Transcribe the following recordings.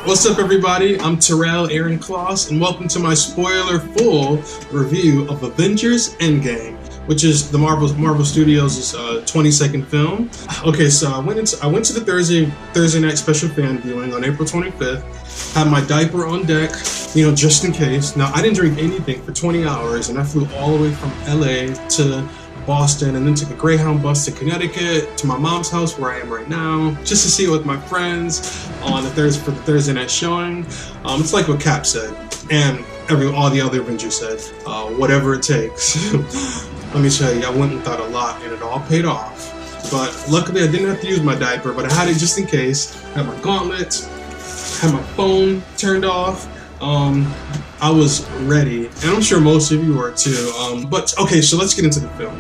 What's up, everybody? I'm Terrell Aaron Kloss, and welcome to my spoiler full review of Avengers Endgame, which is the Marvel Studios' 20-second film. Okay, so I went to the Thursday night special fan viewing on April 25th. Had my diaper on deck, just in case. Now, I didn't drink anything for 20 hours, and I flew all the way from LA to Boston, and then took a Greyhound bus to Connecticut to my mom's house where I am right now, just to see it with my friends on for the Thursday night showing. It's like what Cap said, and all the other Avengers said, whatever it takes. Let me tell you, I went and thought a lot, and it all paid off. But luckily, I didn't have to use my diaper, but I had it just in case. Had my gauntlets, had my phone turned off. I was ready, and I'm sure most of you were too. But okay, so let's get into the film.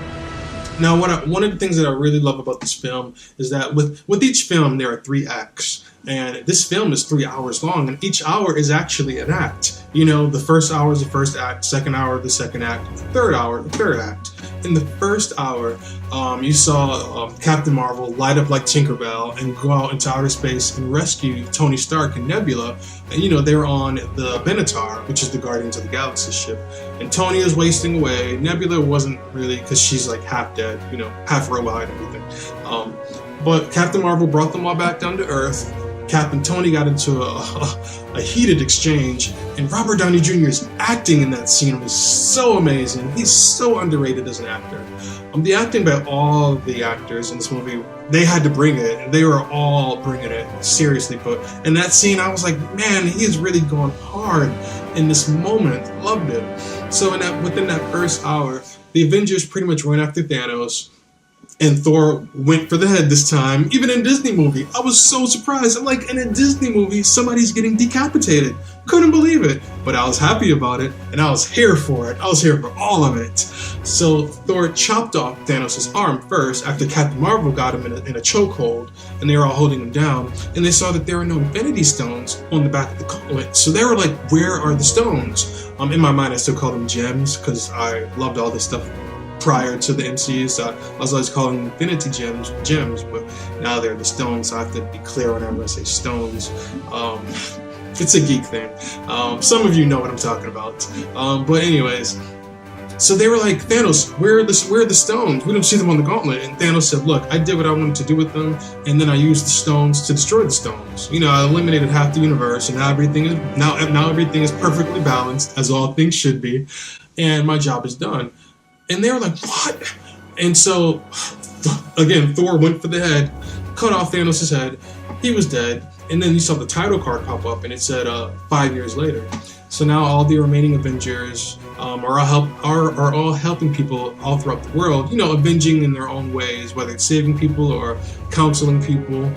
Now, one of the things that I really love about this film is that with each film there are 3 acts, and this film is 3 hours long, and each hour is actually an act. The first hour is the first act, second hour the second act, third hour the third act. In the first hour, you saw Captain Marvel light up like Tinkerbell and go out into outer space and rescue Tony Stark and Nebula. And they were on the Benatar, which is the Guardians of the Galaxy ship. And Tony is wasting away. Nebula wasn't really, because she's like half dead, half robot and everything. But Captain Marvel brought them all back down to Earth. Cap and Tony got into a heated exchange, and Robert Downey Jr.'s acting in that scene was so amazing. He's so underrated as an actor. The acting by all the actors in this movie, they had to bring it, and they were all bringing it seriously. But in that scene, I was like, man, he is really going hard in this moment. Loved it. So within that first hour, the Avengers pretty much went after Thanos. And Thor went for the head this time. Even in a Disney movie, I was so surprised. I'm like, in a Disney movie, somebody's getting decapitated. Couldn't believe it. But I was happy about it, and I was here for it. I was here for all of it. So Thor chopped off Thanos' arm first, after Captain Marvel got him in a chokehold, and they were all holding him down. And they saw that there were no Infinity Stones on the back of the gauntlet. So they were like, where are the stones? In my mind, I still call them gems, because I loved all this stuff prior to the MCU, so I was always calling them Infinity Gems, but now they're the stones, so I have to be clear whenever I say stones. It's a geek thing. Some of you know what I'm talking about. But anyways, so they were like, Thanos, where are the stones? We don't see them on the gauntlet. And Thanos said, look, I did what I wanted to do with them, and then I used the stones to destroy the stones. I eliminated half the universe, and now everything is perfectly balanced, as all things should be, and my job is done. And they were like, what? And so, again, Thor went for the head, cut off Thanos' head. He was dead. And then you saw the title card pop up, and it said 5 years later. So now all the remaining Avengers are all helping people all throughout the world, avenging in their own ways, whether it's saving people or counseling people.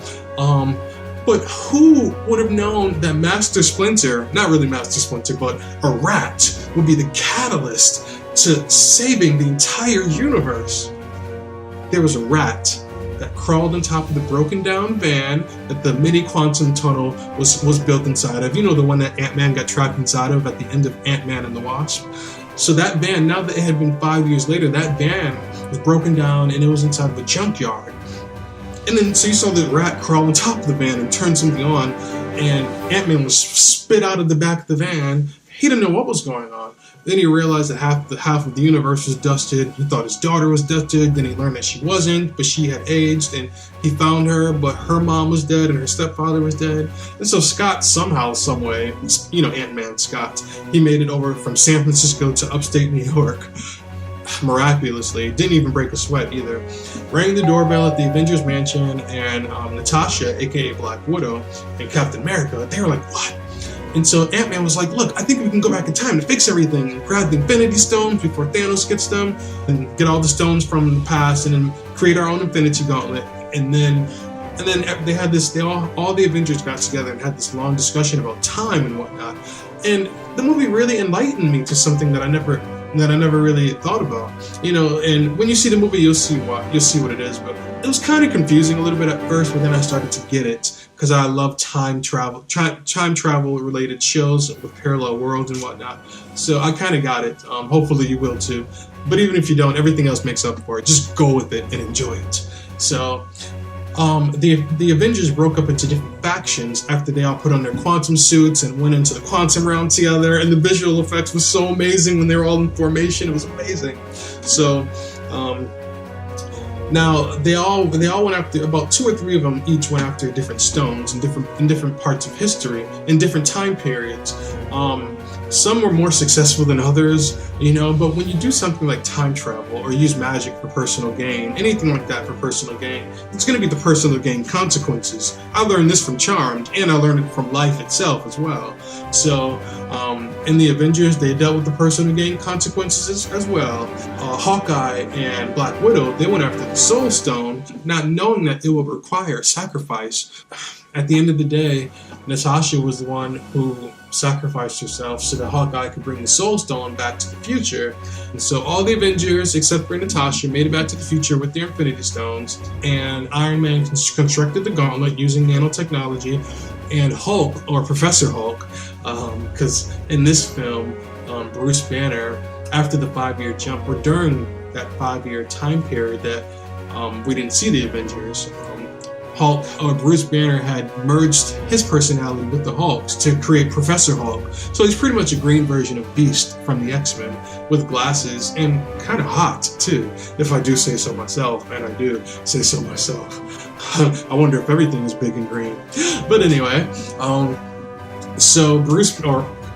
But who would have known that Master Splinter, not really Master Splinter, but a rat, would be the catalyst to saving the entire universe? There was a rat that crawled on top of the broken down van that the mini quantum tunnel was built inside of. The one that Ant-Man got trapped inside of at the end of Ant-Man and the Wasp. So that van, now that it had been 5 years later, that van was broken down and it was inside of a junkyard. And then so you saw the rat crawl on top of the van and turn something on, and Ant-Man was spit out of the back of the van. He didn't know what was going on. Then he realized that half of the universe was dusted. He thought his daughter was dusted. Then he learned that she wasn't, but she had aged, and he found her, but her mom was dead and her stepfather was dead. And so Scott, somehow, some way, Ant-Man Scott, he made it over from San Francisco to upstate New York. Miraculously, didn't even break a sweat either. Rang the doorbell at the Avengers Mansion, and Natasha, aka Black Widow, and Captain America, they were like, what? And so Ant-Man was like, look, I think we can go back in time to fix everything and grab the Infinity Stones before Thanos gets them and get all the stones from the past and then create our own Infinity Gauntlet. And then they had this, all the Avengers got together and had this long discussion about time and whatnot. And the movie really enlightened me to something that I never really thought about. And when you see the movie, you'll see what it is. But it was kind of confusing a little bit at first, but then I started to get it, because I love time travel related shows with parallel worlds and whatnot. So I kind of got it. Hopefully you will too. But even if you don't, everything else makes up for it. Just go with it and enjoy it. So the Avengers broke up into different factions after they all put on their quantum suits and went into the quantum realm together, and the visual effects was so amazing when they were all in formation. It was amazing. So now they all went after, about 2 or 3 of them each went after different stones in different parts of history in different time periods. Some were more successful than others, you know, but when you do something like time travel or use magic for personal gain, anything like that for personal gain, it's going to be the personal gain consequences. I learned this from Charmed, and I learned it from life itself as well. So in the Avengers, they dealt with the personal gain consequences as well. Hawkeye and Black Widow, they went after the Soul Stone, not knowing that it would require sacrifice. At the end of the day, Natasha was the one who sacrificed herself so that Hawkeye could bring the Soul Stone back to the future. And so all the Avengers, except for Natasha, made it back to the future with their Infinity Stones, and Iron Man constructed the gauntlet using nanotechnology, and Hulk, or Professor Hulk, because in this film, Bruce Banner, after the 5-year jump, or during that 5-year time period that we didn't see the Avengers, Hulk, or Bruce Banner, had merged his personality with the Hulk's to create Professor Hulk. So he's pretty much a green version of Beast from the X-Men, with glasses, and kind of hot too, if I do say so myself, and I do say so myself. I wonder if everything is big and green. But anyway, so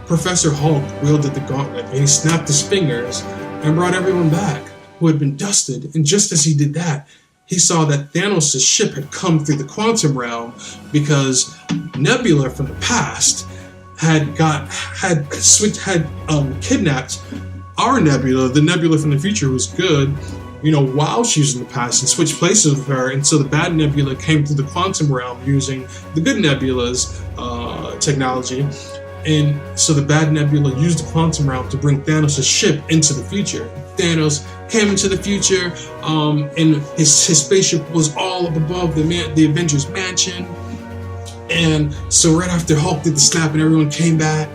Professor Hulk wielded the gauntlet, and he snapped his fingers and brought everyone back who had been dusted. And just as he did that, he saw that Thanos' ship had come through the quantum realm, because Nebula from the past had kidnapped our Nebula, the Nebula from the future who was good, you know, while she was in the past, and switched places with her. And so the bad Nebula came through the quantum realm using the good Nebula's technology. And so the bad Nebula used the quantum realm to bring Thanos' ship into the future. Thanos came into the future, and his spaceship was all up above the Avengers mansion. And so right after Hulk did the snap and everyone came back,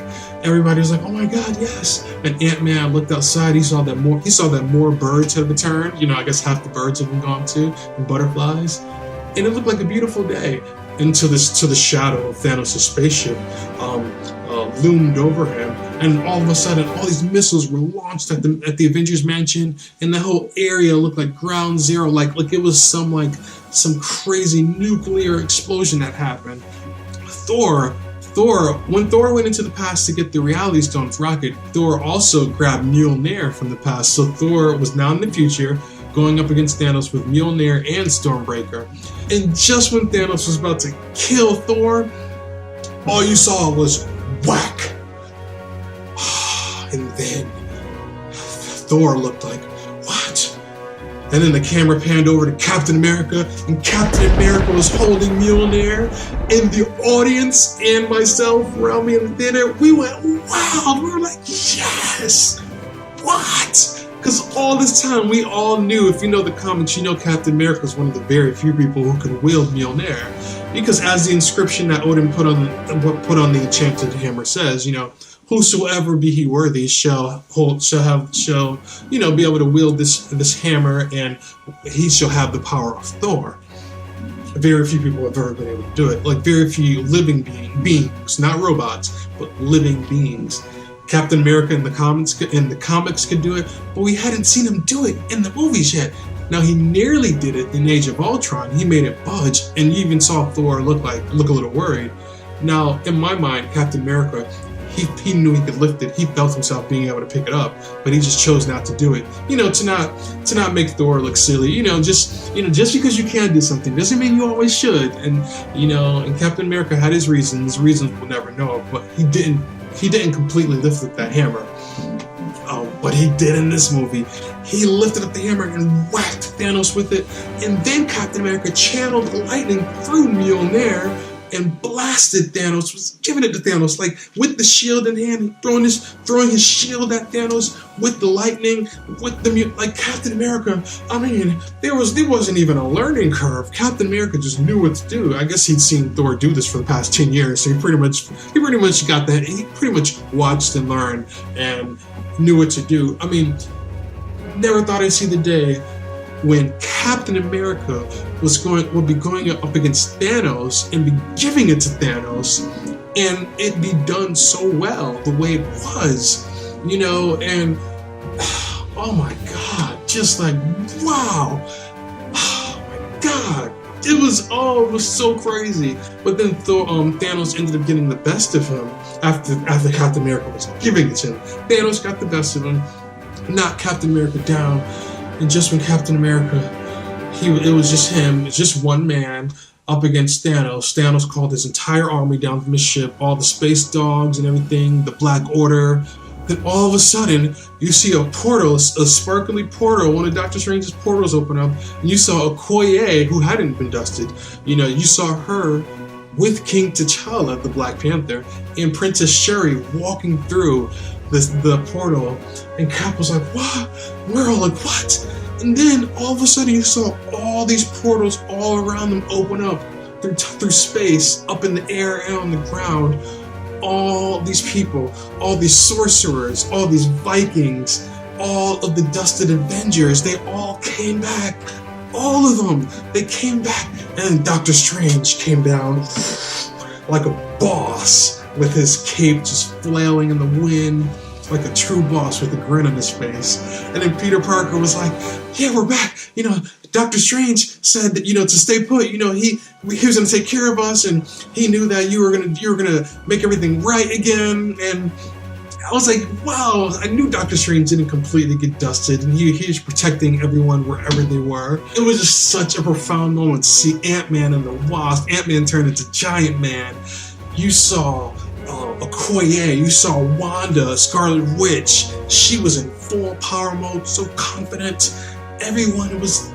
everybody was like, "Oh my God, yes!" And Ant-Man looked outside. He saw that more birds had returned. You know, I guess half the birds had been gone too, and butterflies. And it looked like a beautiful day until the shadow of Thanos' spaceship loomed over him, and all of a sudden, all these missiles were launched at the Avengers mansion, and the whole area looked like ground zero, like it was some crazy nuclear explosion that happened. When Thor went into the past to get the Reality Stone's rocket, Thor also grabbed Mjolnir from the past. So Thor was now in the future, going up against Thanos with Mjolnir and Stormbreaker. And just when Thanos was about to kill Thor, all you saw was whack. And then Thor looked like, what? And then the camera panned over to Captain America, and Captain America was holding Mjolnir, and the audience and myself around me in the theater, we went, wow! We were like, yes! What? Because all this time, we all knew, if you know the comics, you know Captain America was one of the very few people who could wield Mjolnir. Because as the inscription that Odin put on the enchanted hammer says, you know, whosoever be he worthy shall be able to wield this hammer, and he shall have the power of Thor. Very few people have ever been able to do it. Like very few living beings, not robots, but living beings. Captain America in the comics could do it, but we hadn't seen him do it in the movies yet. Now he nearly did it in Age of Ultron. He made it budge, and you even saw Thor look a little worried. Now, in my mind, Captain America, he knew he could lift it. He felt himself being able to pick it up, but he just chose not to do it. You know, to not make Thor look silly. Just because you can do something doesn't mean you always should. And and Captain America had his reasons. Reasons we'll never know, but he didn't completely lift up that hammer. But he did in this movie. He lifted up the hammer and whacked Thanos with it, and then Captain America channeled the lightning through Mjolnir and blasted Thanos, was giving it to Thanos, like with the shield in hand, throwing his shield at Thanos with the lightning, like Captain America. I mean, there wasn't even a learning curve. Captain America just knew what to do. I guess he'd seen Thor do this for the past 10 years, so he pretty much got that. He pretty much watched and learned and knew what to do. I mean, never thought I'd see the day when Captain America would be going up against Thanos and be giving it to Thanos, and it be done so well the way it was, you know, and oh my God, just like, wow, oh my God. It was so crazy. But then Thanos ended up getting the best of him after Captain America was giving it to him. Thanos got the best of him, knocked Captain America down, and just when Captain America, it was just him, it's just one man up against Thanos. Thanos called his entire army down from his ship, all the space dogs and everything, the Black Order. Then all of a sudden, you see a portal, a sparkly portal, one of Doctor Strange's portals open up, and you saw Okoye, who hadn't been dusted. You know, you saw her with King T'Challa, the Black Panther, and Princess Shuri walking through the portal, and Cap was like, what? We're all like, what? And then all of a sudden you saw all these portals all around them open up through space, up in the air and on the ground. All these people, all these sorcerers, all these Vikings, all of the dusted Avengers, they all came back. All of them, they came back. And Doctor Strange came down like a boss with his cape just flailing in the wind, like a true boss with a grin on his face. And then Peter Parker was like, yeah, we're back. You know, Doctor Strange said that, you know, to stay put, you know, he was gonna take care of us, and he knew that you were gonna make everything right again. And I was like, wow, I knew Doctor Strange didn't completely get dusted, and he was protecting everyone wherever they were. It was just such a profound moment to see Ant-Man and the Wasp. Ant-Man turned into Giant Man. You saw Okoye, you saw Wanda, Scarlet Witch. She was in full power mode, so confident. Everyone was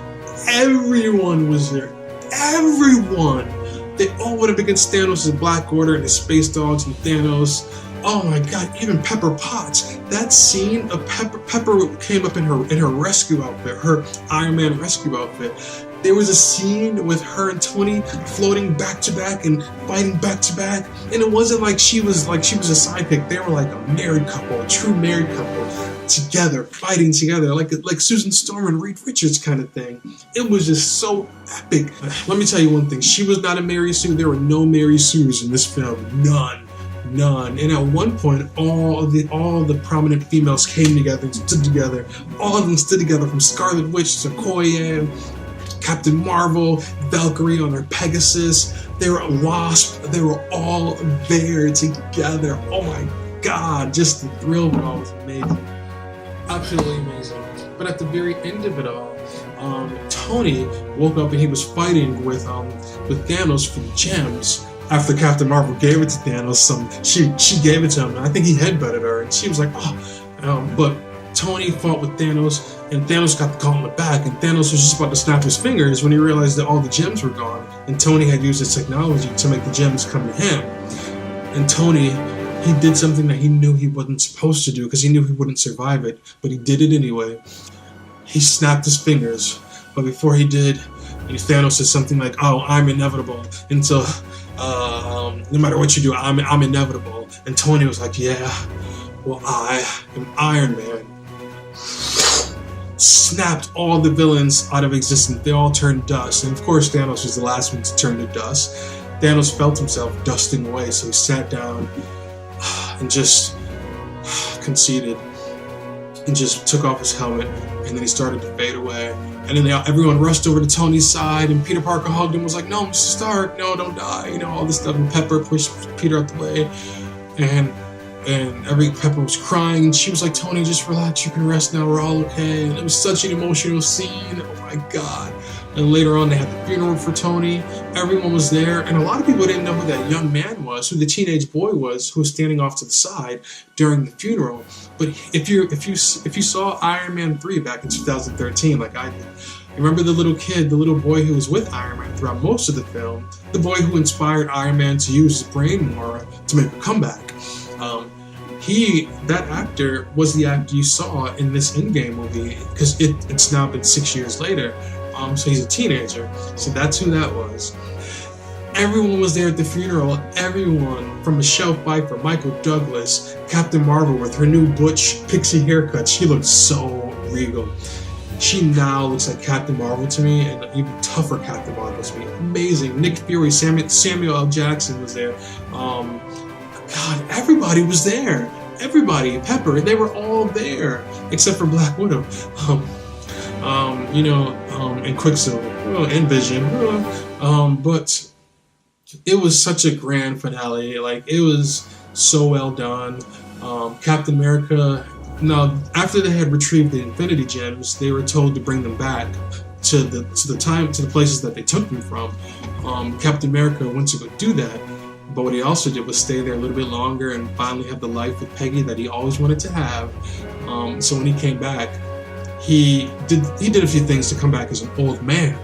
there. Everyone. They all went up against Thanos' Black Order and his space dogs and Thanos. Oh my God, even Pepper Potts. That scene of Pepper came up in her rescue outfit, her Iron Man rescue outfit. There was a scene with her and Tony floating back to back and fighting back to back, and it wasn't like she was a sidekick. They were like a married couple, a true married couple, together, fighting together, like Susan Storm and Reed Richards kind of thing. It was just so epic. Let me tell you one thing: she was not a Mary Sue. There were no Mary Sues in this film, none. And at one point, all the prominent females came together and stood together. All of them stood together, from Scarlet Witch to Okoye, Captain Marvel, Valkyrie on her Pegasus. They were a Wasp. They were all there together. Oh my God, just the thrill of it all was amazing. Absolutely amazing. But at the very end of it all, Tony woke up and he was fighting with Thanos for the gems. After Captain Marvel gave it to Thanos, she gave it to him. And I think he headbutted her, and she was like, oh. But Tony fought with Thanos, and Thanos got the gauntlet back, and Thanos was just about to snap his fingers when he realized that all the gems were gone, and Tony had used his technology to make the gems come to him. And Tony, he did something that he knew he wasn't supposed to do, because he knew he wouldn't survive it, but he did it anyway. He snapped his fingers, but before he did, Thanos said something like, oh, I'm inevitable, and so no matter what you do, I'm inevitable. And Tony was like, yeah, well, I am Iron Man. Snapped all the villains out of existence. They all turned dust. And of course, Thanos was the last one to turn to dust. Thanos felt himself dusting away, so he sat down and just conceded and just took off his helmet, and then he started to fade away. And then everyone rushed over to Tony's side, and Peter Parker hugged him, was like, no, Mr. Stark, no, don't die, you know, all this stuff. And Pepper pushed Peter out the way, and Pepper was crying, and she was like, Tony, just relax, you can rest now, we're all okay. And it was such an emotional scene, oh my God. And later on, they had the funeral for Tony. Everyone was there, and a lot of people didn't know who that young man was, who the teenage boy was, who was standing off to the side during the funeral. But if you saw Iron Man 3 back in 2013, like I did, remember the little kid, the little boy who was with Iron Man throughout most of the film, the boy who inspired Iron Man to use his brain more to make a comeback. That actor was the actor you saw in this Endgame movie, because it's now been 6 years later. So he's a teenager. So that's who that was. Everyone was there at the funeral. Everyone, from Michelle Pfeiffer, Michael Douglas, Captain Marvel with her new butch pixie haircut. She looked so regal. She now looks like Captain Marvel to me, and even tougher Captain Marvel to me. Amazing. Nick Fury, Samuel L. Jackson was there. God, everybody was there. Everybody, Pepper, they were all there, except for Black Widow. And Quicksilver, and Vision. But it was such a grand finale. Like, it was so well done. Captain America. Now, after they had retrieved the Infinity Gems, they were told to bring them back to the places that they took them from. Captain America went to go do that, but what he also did was stay there a little bit longer and finally have the life with Peggy that he always wanted to have. So when he came back, he did a few things to come back as an old man.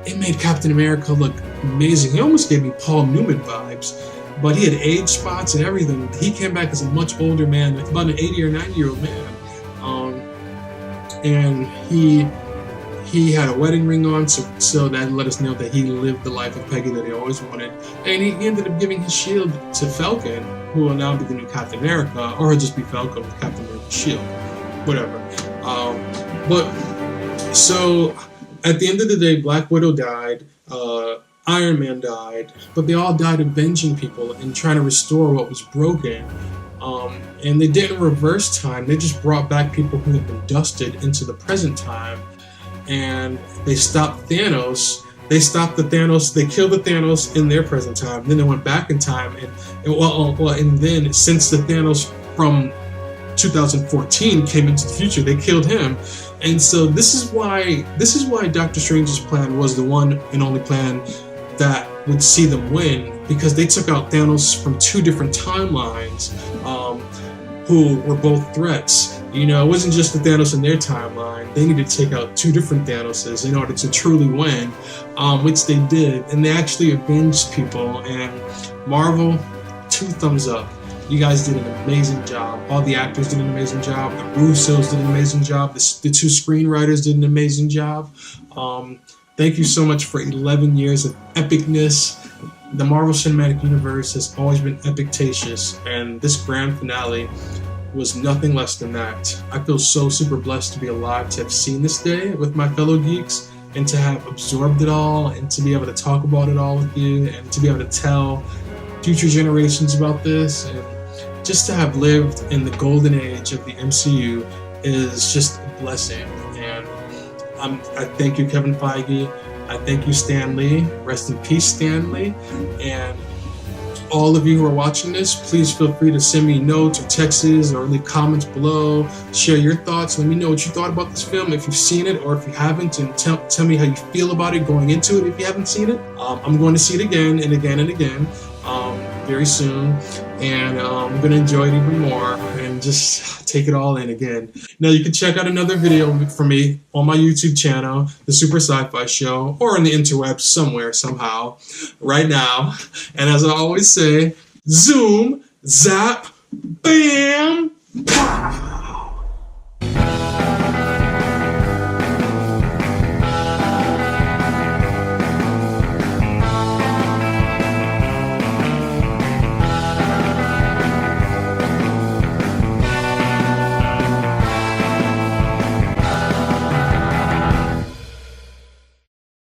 It made Captain America look amazing. He almost gave me Paul Newman vibes. But he had age spots and everything. He came back as a much older man, about an 80 or 90-year-old man. And he had a wedding ring on, so that let us know that he lived the life of Peggy that he always wanted. And he ended up giving his shield to Falcon, who will now be the new Captain America, or he'll just be Falcon with Captain America's shield. Whatever. So at the end of the day, Black Widow died. Iron Man died, but they all died avenging people and trying to restore what was broken. And they didn't reverse time, they just brought back people who had been dusted into the present time. And they stopped Thanos. They killed the Thanos in their present time. Then they went back in time, and then since the Thanos from 2014 came into the future, they killed him. And so this is why Doctor Strange's plan was the one and only plan that would see them win, because they took out Thanos from two different timelines, who were both threats. It wasn't just the Thanos in their timeline. They needed to take out two different Thanoses in order to truly win, which they did, and they actually avenged people. And Marvel, 2 thumbs up. You guys did an amazing job. All the actors did an amazing job. The Russos did an amazing job. The 2 screenwriters did an amazing job. Thank you so much for 11 years of epicness. The Marvel Cinematic Universe has always been epictatious, and this grand finale was nothing less than that. I feel so super blessed to be alive to have seen this day with my fellow geeks, and to have absorbed it all, and to be able to talk about it all with you, and to be able to tell future generations about this, and just to have lived in the golden age of the MCU is just a blessing. And I thank you, Kevin Feige. I thank you, Stan Lee. Rest in peace, Stan Lee. And all of you who are watching this, please feel free to send me notes or texts or leave comments below. Share your thoughts. Let me know what you thought about this film, if you've seen it or if you haven't, and tell me how you feel about it going into it if you haven't seen it. I'm going to see it again and again and again very soon, and I'm going to enjoy it even more and just take it all in again. Now, you can check out another video from me on my YouTube channel, The Super Sci-Fi Show, or on the interwebs somewhere, somehow, right now. And as I always say, zoom, zap, bam, pow!